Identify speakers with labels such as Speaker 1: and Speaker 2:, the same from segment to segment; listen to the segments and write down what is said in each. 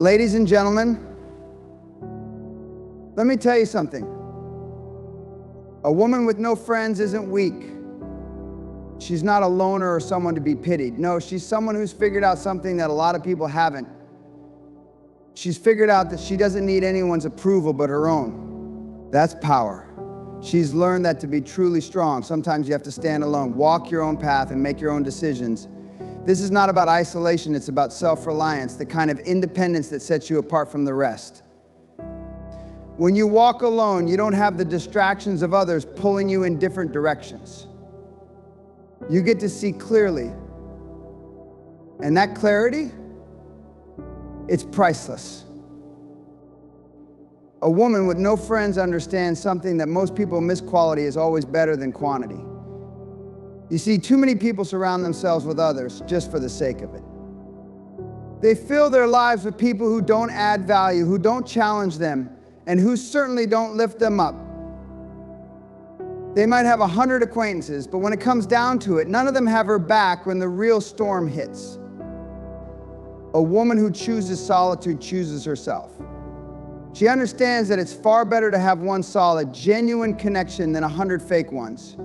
Speaker 1: Ladies and gentlemen, let me tell you something. A woman with no friends isn't weak. She's not a loner or someone to be pitied. No, she's someone who's figured out something that a lot of people haven't. She's figured out that she doesn't need anyone's approval but her own. That's power. She's learned that to be truly strong, sometimes you have to stand alone, walk your own path, and make your own decisions. This is not about isolation, it's about self-reliance, the kind of independence that sets you apart from the rest. When you walk alone, you don't have the distractions of others pulling you in different directions. You get to see clearly. And that clarity, it's priceless. A woman with no friends understands something that most people miss: quality is always better than quantity. You see, too many people surround themselves with others just for the sake of it. They fill their lives with people who don't add value, who don't challenge them, and who certainly don't lift them up. They might have 100 acquaintances, but when it comes down to it, none of them have her back when the real storm hits. A woman who chooses solitude chooses herself. She understands that it's far better to have one solid, genuine connection than 100 fake ones.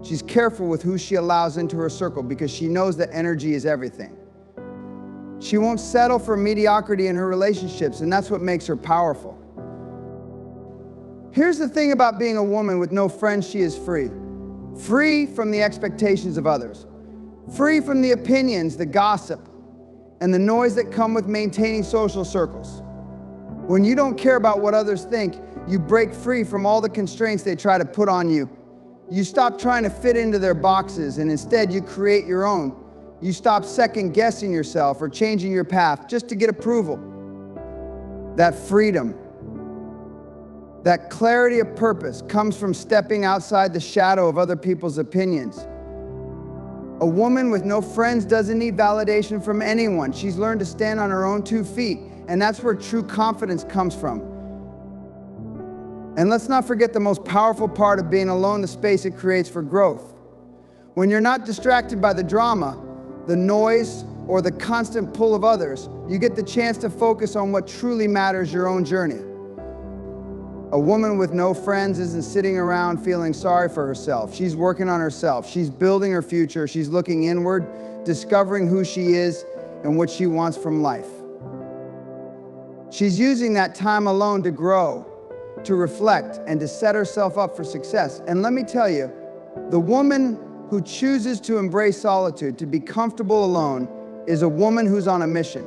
Speaker 1: She's careful with who she allows into her circle because she knows that energy is everything. She won't settle for mediocrity in her relationships, and that's what makes her powerful. Here's the thing about being a woman with no friends: she is free. Free from the expectations of others. Free from the opinions, the gossip, and the noise that come with maintaining social circles. When you don't care about what others think, you break free from all the constraints they try to put on you. You stop trying to fit into their boxes, and instead you create your own. You stop second-guessing yourself or changing your path just to get approval. That freedom, that clarity of purpose comes from stepping outside the shadow of other people's opinions. A woman with no friends doesn't need validation from anyone. She's learned to stand on her own 2 feet, and that's where true confidence comes from. And let's not forget the most powerful part of being alone: the space it creates for growth. When you're not distracted by the drama, the noise, or the constant pull of others, you get the chance to focus on what truly matters: your own journey. A woman with no friends isn't sitting around feeling sorry for herself. She's working on herself. She's building her future. She's looking inward, discovering who she is and what she wants from life. She's using that time alone to grow, to reflect, and to set herself up for success. And let me tell you, the woman who chooses to embrace solitude, to be comfortable alone, is a woman who's on a mission.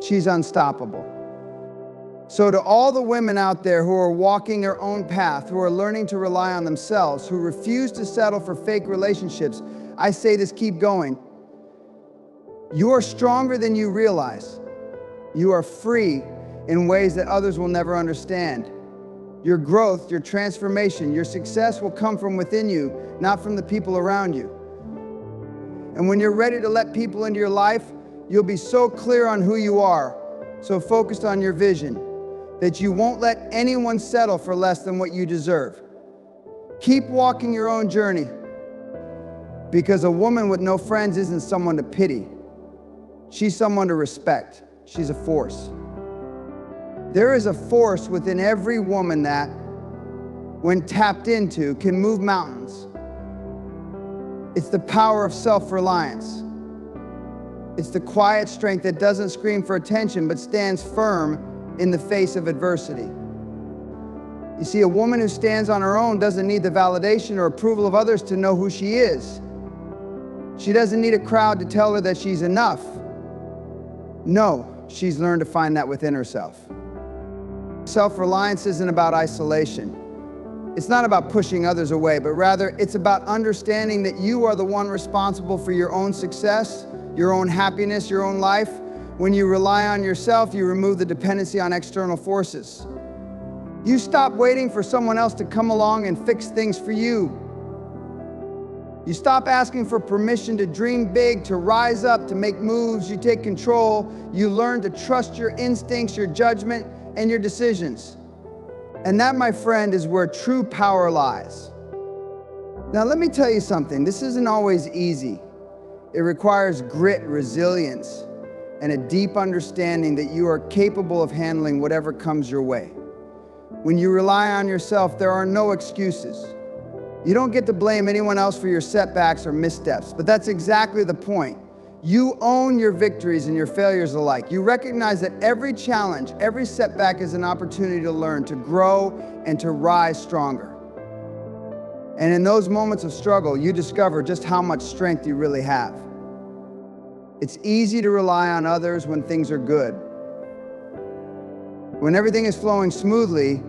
Speaker 1: She's unstoppable. So to all the women out there who are walking their own path, who are learning to rely on themselves, who refuse to settle for fake relationships, I say this: keep going. You are stronger than you realize. You are free in ways that others will never understand. Your growth, your transformation, your success will come from within you, not from the people around you. And when you're ready to let people into your life, you'll be so clear on who you are, so focused on your vision, that you won't let anyone settle for less than what you deserve. Keep walking your own journey, because a woman with no friends isn't someone to pity. She's someone to respect. She's a force. There is a force within every woman that, when tapped into, can move mountains. It's the power of self-reliance. It's the quiet strength that doesn't scream for attention but stands firm in the face of adversity. You see, a woman who stands on her own doesn't need the validation or approval of others to know who she is. She doesn't need a crowd to tell her that she's enough. No, she's learned to find that within herself. Self-reliance isn't about isolation. It's not about pushing others away, but rather it's about understanding that you are the one responsible for your own success, your own happiness, your own life. When you rely on yourself, you remove the dependency on external forces. You stop waiting for someone else to come along and fix things for you. You stop asking for permission to dream big, to rise up, to make moves. You take control. You learn to trust your instincts, your judgment, and your decisions. And that, my friend, is where true power lies. Now, let me tell you something. This isn't always easy. It requires grit, resilience, and a deep understanding that you are capable of handling whatever comes your way. When you rely on yourself, there are no excuses. You don't get to blame anyone else for your setbacks or missteps, but that's exactly the point. You own your victories and your failures alike. You recognize that every challenge, every setback is an opportunity to learn, to grow, and to rise stronger. And in those moments of struggle, you discover just how much strength you really have. It's easy to rely on others when things are good. When everything is flowing smoothly,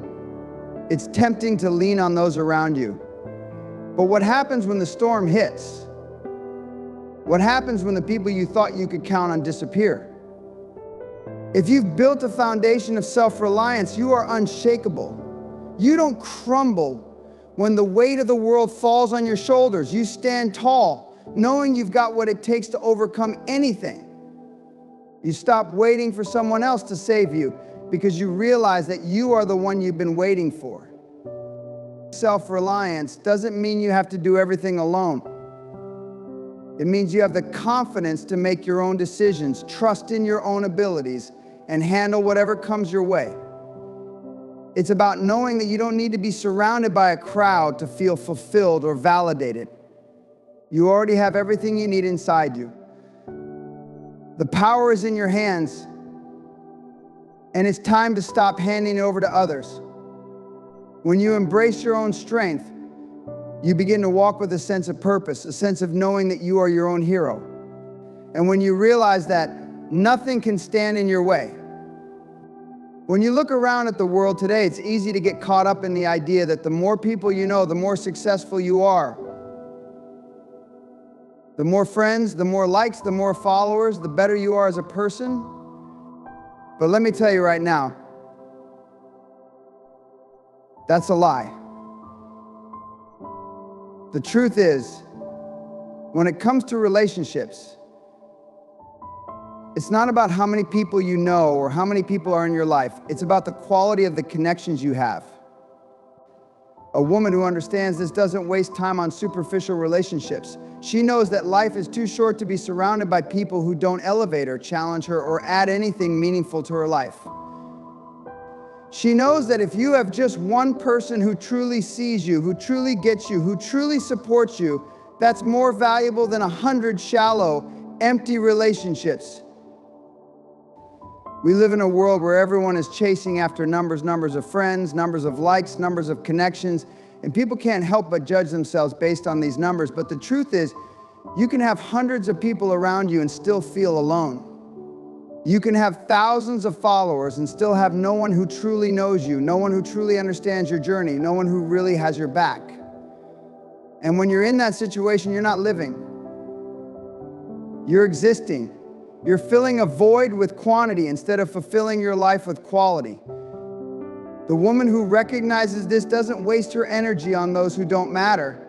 Speaker 1: it's tempting to lean on those around you. But what happens when the storm hits? What happens when the people you thought you could count on disappear? If you've built a foundation of self-reliance, you are unshakable. You don't crumble when the weight of the world falls on your shoulders. You stand tall, knowing you've got what it takes to overcome anything. You stop waiting for someone else to save you because you realize that you are the one you've been waiting for. Self-reliance doesn't mean you have to do everything alone. It means you have the confidence to make your own decisions, trust in your own abilities, and handle whatever comes your way. It's about knowing that you don't need to be surrounded by a crowd to feel fulfilled or validated. You already have everything you need inside you. The power is in your hands, and it's time to stop handing it over to others. When you embrace your own strength, you begin to walk with a sense of purpose, a sense of knowing that you are your own hero. And when you realize that nothing can stand in your way. When you look around at the world today, it's easy to get caught up in the idea that the more people you know, the more successful you are. The more friends, the more likes, the more followers, the better you are as a person. But let me tell you right now, that's a lie. The truth is, when it comes to relationships, it's not about how many people you know or how many people are in your life. It's about the quality of the connections you have. A woman who understands this doesn't waste time on superficial relationships. She knows that life is too short to be surrounded by people who don't elevate her, challenge her, or add anything meaningful to her life. She knows that if you have just one person who truly sees you, who truly gets you, who truly supports you, that's more valuable than 100 shallow, empty relationships. We live in a world where everyone is chasing after numbers of friends, numbers of likes, numbers of connections, and people can't help but judge themselves based on these numbers. But the truth is, you can have hundreds of people around you and still feel alone. You can have thousands of followers and still have no one who truly knows you, no one who truly understands your journey, no one who really has your back. And when you're in that situation, you're not living. You're existing. You're filling a void with quantity instead of fulfilling your life with quality. The woman who recognizes this doesn't waste her energy on those who don't matter.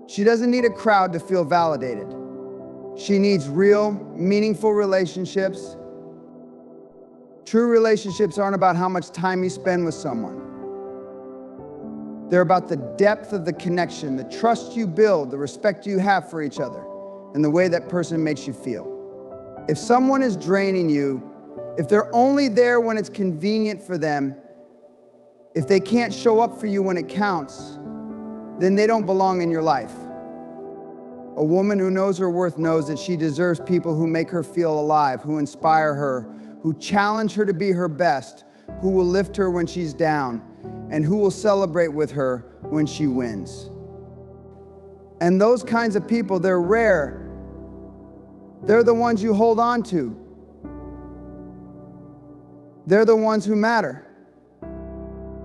Speaker 1: She doesn't need a crowd to feel validated. She needs real, meaningful relationships. True relationships aren't about how much time you spend with someone. They're about the depth of the connection, the trust you build, the respect you have for each other, and the way that person makes you feel. If someone is draining you, if they're only there when it's convenient for them, if they can't show up for you when it counts, then they don't belong in your life. A woman who knows her worth knows that she deserves people who make her feel alive, who inspire her, who challenge her to be her best, who will lift her when she's down, and who will celebrate with her when she wins. And those kinds of people, they're rare. They're the ones you hold on to. They're the ones who matter.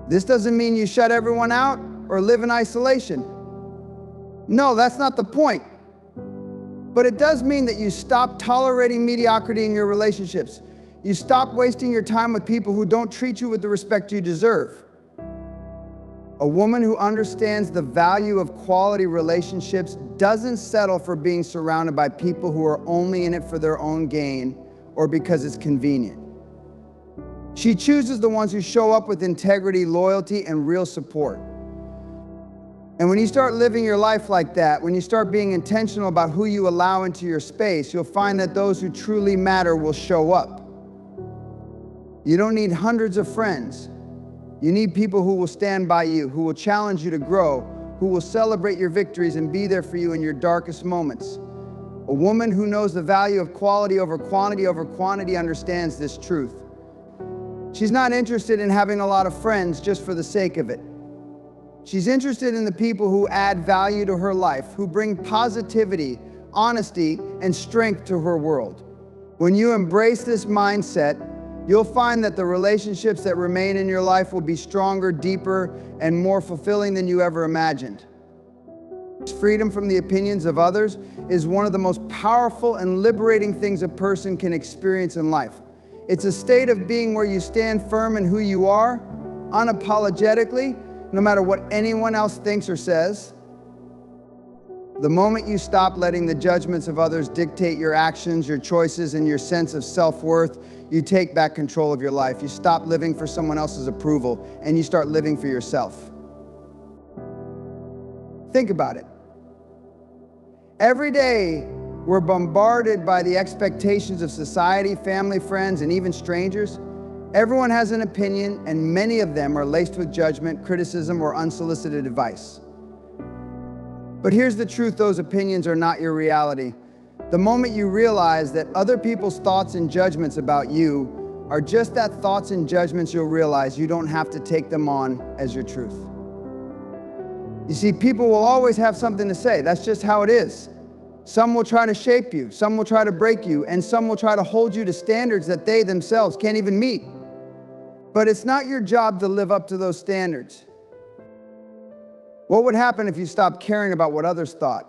Speaker 1: This doesn't mean you shut everyone out or live in isolation. No, that's not the point. But it does mean that you stop tolerating mediocrity in your relationships. You stop wasting your time with people who don't treat you with the respect you deserve. A woman who understands the value of quality relationships doesn't settle for being surrounded by people who are only in it for their own gain or because it's convenient. She chooses the ones who show up with integrity, loyalty, and real support. And when you start living your life like that, when you start being intentional about who you allow into your space, you'll find that those who truly matter will show up. You don't need hundreds of friends. You need people who will stand by you, who will challenge you to grow, who will celebrate your victories and be there for you in your darkest moments. A woman who knows the value of quality over quantity understands this truth. She's not interested in having a lot of friends just for the sake of it. She's interested in the people who add value to her life, who bring positivity, honesty, and strength to her world. When you embrace this mindset, you'll find that the relationships that remain in your life will be stronger, deeper, and more fulfilling than you ever imagined. Freedom from the opinions of others is one of the most powerful and liberating things a person can experience in life. It's a state of being where you stand firm in who you are, unapologetically, no matter what anyone else thinks or says. The moment you stop letting the judgments of others dictate your actions, your choices, and your sense of self-worth, you take back control of your life. You stop living for someone else's approval, and you start living for yourself. Think about it. Every day, we're bombarded by the expectations of society, family, friends, and even strangers. Everyone has an opinion, and many of them are laced with judgment, criticism, or unsolicited advice. But here's the truth: those opinions are not your reality. The moment you realize that other people's thoughts and judgments about you are just that thoughts and judgments, you'll realize you don't have to take them on as your truth. You see, people will always have something to say. That's just how it is. Some will try to shape you, some will try to break you, and some will try to hold you to standards that they themselves can't even meet. But it's not your job to live up to those standards. What would happen if you stopped caring about what others thought?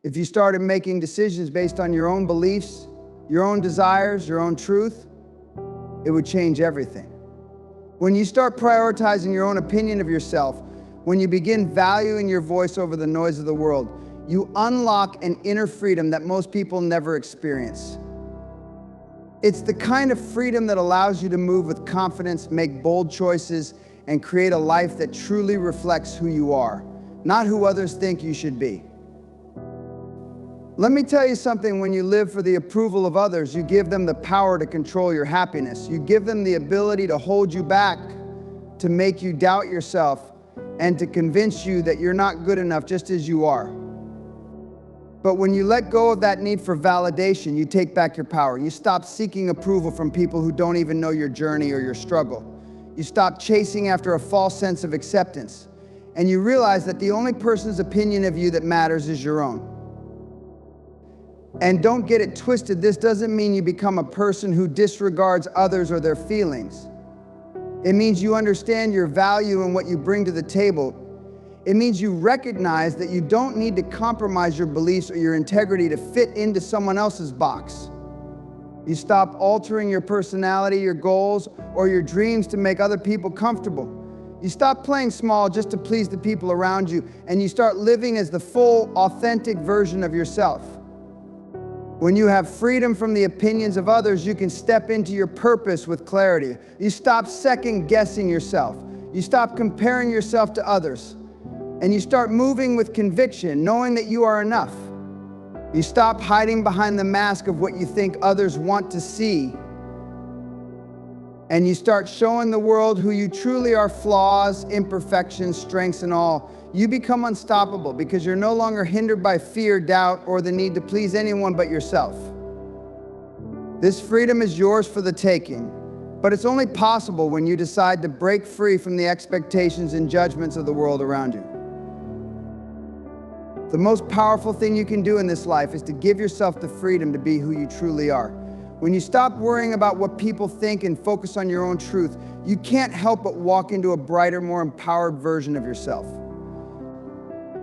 Speaker 1: If you started making decisions based on your own beliefs, your own desires, your own truth, it would change everything. When you start prioritizing your own opinion of yourself, when you begin valuing your voice over the noise of the world, you unlock an inner freedom that most people never experience. It's the kind of freedom that allows you to move with confidence, make bold choices, and create a life that truly reflects who you are, not who others think you should be. Let me tell you something: when you live for the approval of others, you give them the power to control your happiness. You give them the ability to hold you back, to make you doubt yourself, and to convince you that you're not good enough just as you are. But when you let go of that need for validation, you take back your power. You stop seeking approval from people who don't even know your journey or your struggle. You stop chasing after a false sense of acceptance. And you realize that the only person's opinion of you that matters is your own. And don't get it twisted, this doesn't mean you become a person who disregards others or their feelings. It means you understand your value and what you bring to the table. It means you recognize that you don't need to compromise your beliefs or your integrity to fit into someone else's box. You stop altering your personality, your goals, or your dreams to make other people comfortable. You stop playing small just to please the people around you, and you start living as the full, authentic version of yourself. When you have freedom from the opinions of others, you can step into your purpose with clarity. You stop second-guessing yourself. You stop comparing yourself to others. And you start moving with conviction, knowing that you are enough. You stop hiding behind the mask of what you think others want to see. And you start showing the world who you truly are: flaws, imperfections, strengths, and all. You become unstoppable because you're no longer hindered by fear, doubt, or the need to please anyone but yourself. This freedom is yours for the taking, but it's only possible when you decide to break free from the expectations and judgments of the world around you. The most powerful thing you can do in this life is to give yourself the freedom to be who you truly are. When you stop worrying about what people think and focus on your own truth, you can't help but walk into a brighter, more empowered version of yourself.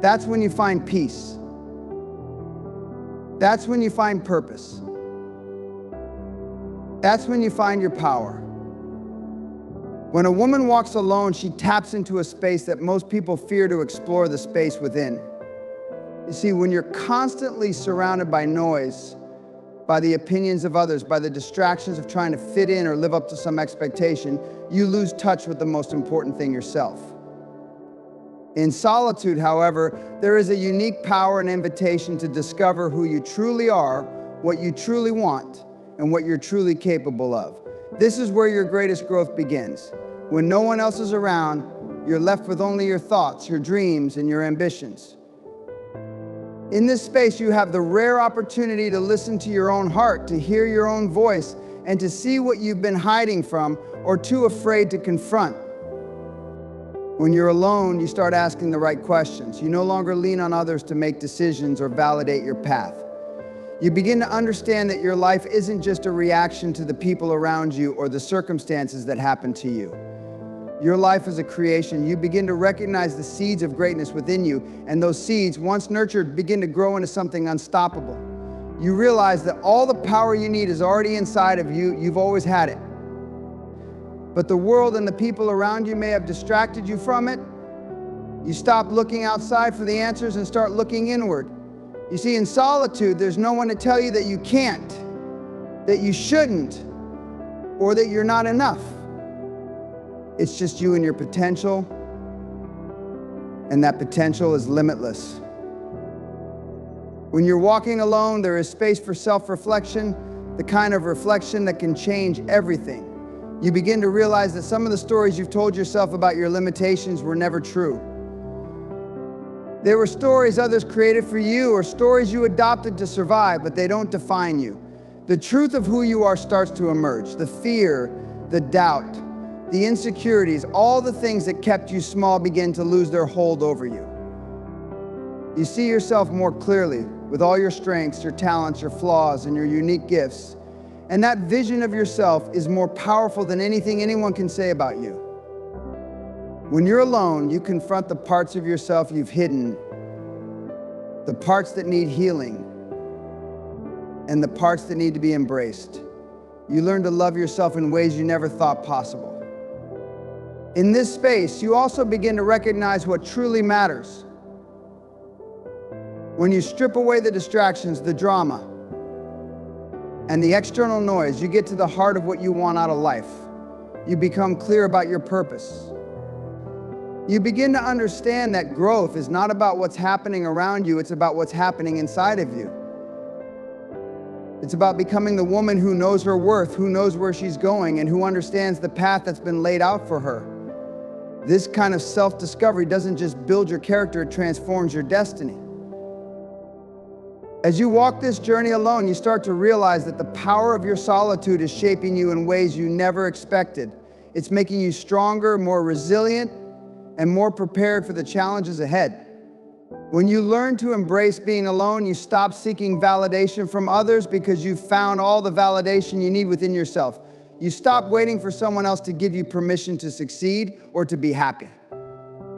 Speaker 1: That's when you find peace. That's when you find purpose. That's when you find your power. When a woman walks alone, she taps into a space that most people fear to explore: the space within. You see, when you're constantly surrounded by noise, by the opinions of others, by the distractions of trying to fit in or live up to some expectation, you lose touch with the most important thing: yourself. In solitude, however, there is a unique power and invitation to discover who you truly are, what you truly want, and what you're truly capable of. This is where your greatest growth begins. When no one else is around, you're left with only your thoughts, your dreams, and your ambitions. In this space, you have the rare opportunity to listen to your own heart, to hear your own voice, and to see what you've been hiding from or too afraid to confront. When you're alone, you start asking the right questions. You no longer lean on others to make decisions or validate your path. You begin to understand that your life isn't just a reaction to the people around you or the circumstances that happen to you. Your life is a creation. You begin to recognize the seeds of greatness within you, and those seeds, once nurtured, begin to grow into something unstoppable. You realize that all the power you need is already inside of you. You've always had it. But the world and the people around you may have distracted you from it. You stop looking outside for the answers and start looking inward. You see, in solitude, there's no one to tell you that you can't, that you shouldn't, or that you're not enough. It's just you and your potential, and that potential is limitless. When you're walking alone, there is space for self-reflection, the kind of reflection that can change everything. You begin to realize that some of the stories you've told yourself about your limitations were never true. They were stories others created for you, or stories you adopted to survive, but they don't define you. The truth of who you are starts to emerge. The fear, the doubt, the insecurities, all the things that kept you small begin to lose their hold over you. You see yourself more clearly with all your strengths, your talents, your flaws, and your unique gifts. And that vision of yourself is more powerful than anything anyone can say about you. When you're alone, you confront the parts of yourself you've hidden, the parts that need healing, and the parts that need to be embraced. You learn to love yourself in ways you never thought possible. In this space, you also begin to recognize what truly matters. When you strip away the distractions, the drama, and the external noise, you get to the heart of what you want out of life. You become clear about your purpose. You begin to understand that growth is not about what's happening around you, it's about what's happening inside of you. It's about becoming the woman who knows her worth, who knows where she's going, and who understands the path that's been laid out for her. This kind of self-discovery doesn't just build your character, it transforms your destiny. As you walk this journey alone, you start to realize that the power of your solitude is shaping you in ways you never expected. It's making you stronger, more resilient, and more prepared for the challenges ahead. When you learn to embrace being alone, you stop seeking validation from others because you've found all the validation you need within yourself. You stop waiting for someone else to give you permission to succeed or to be happy.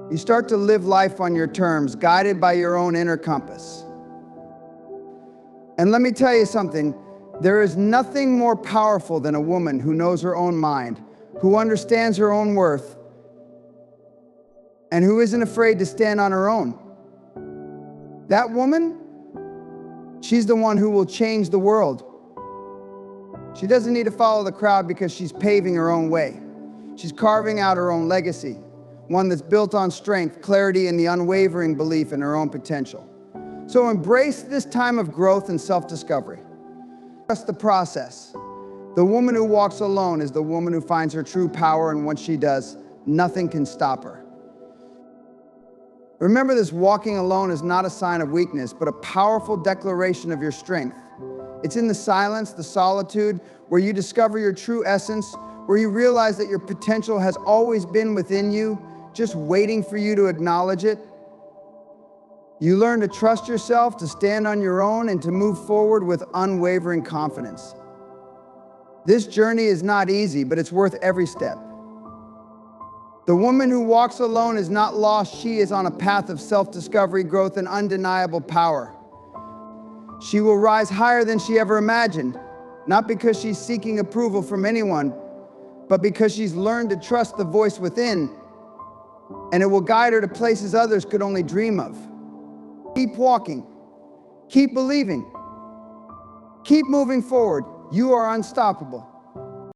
Speaker 1: You start to live life on your terms, guided by your own inner compass. And let me tell you something, there is nothing more powerful than a woman who knows her own mind, who understands her own worth, and who isn't afraid to stand on her own. That woman, she's the one who will change the world. She doesn't need to follow the crowd because she's paving her own way. She's carving out her own legacy, one that's built on strength, clarity, and the unwavering belief in her own potential. So embrace this time of growth and self-discovery. Trust the process. The woman who walks alone is the woman who finds her true power, and once she does, nothing can stop her. Remember, this walking alone is not a sign of weakness, but a powerful declaration of your strength. It's in the silence, the solitude, where you discover your true essence, where you realize that your potential has always been within you, just waiting for you to acknowledge it. You learn to trust yourself, to stand on your own, and to move forward with unwavering confidence. This journey is not easy, but it's worth every step. The woman who walks alone is not lost. She is on a path of self-discovery, growth, and undeniable power. She will rise higher than she ever imagined, not because she's seeking approval from anyone, but because she's learned to trust the voice within, and it will guide her to places others could only dream of. Keep walking, keep believing, keep moving forward. You are unstoppable.